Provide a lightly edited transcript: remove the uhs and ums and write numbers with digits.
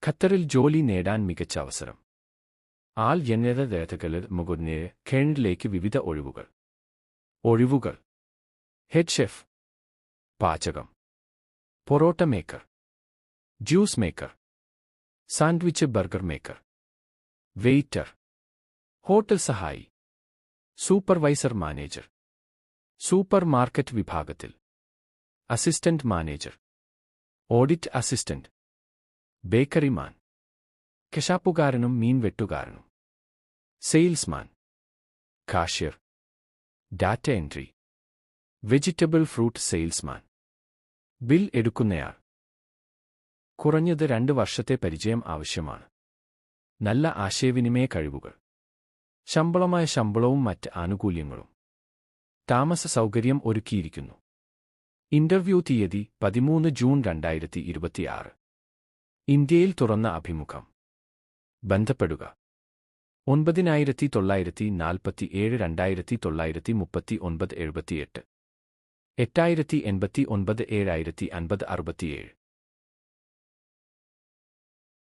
ഖത്തറിൽ ജോലി നേടാൻ മികച്ച അവസരം. ആൾ ജനതകളിൽ മുകുന്നേ കേണിലേക്ക് വിവിധ ഒഴിവുകൾ. ഹെഡ് ഷെഫ്, പാചകം, parotta maker, juice maker, sandwich burger maker, waiter, hotel സഹായി, സൂപ്പർവൈസർ മാനേജർ, സൂപ്പർ മാർക്കറ്റ് വിഭാഗത്തിൽ, assistant manager, audit assistant, bakery man, കശാപ്പുകാരനും മീൻവെട്ടുകാരനും, salesman, cashier, data entry, vegetable fruit salesman, bill എടുക്കുന്നയാൾ. കുറഞ്ഞത് 2 വർഷത്തെ പരിചയം ആവശ്യമാണ്. നല്ല ആശയവിനിമയ കഴിവുകൾ. ശമ്പളവും മറ്റ് ആനുകൂല്യങ്ങളും. താമസ സൗകര്യം ഒരുക്കിയിരിക്കുന്നു. ഇന്റർവ്യൂ തീയതി 13 ജൂൺ 2026. ഇന്ത്യയിൽ തുറന്ന അഭിമുഖം. ബന്ധപ്പെടുക 9947 2939 78 8089 7050 67.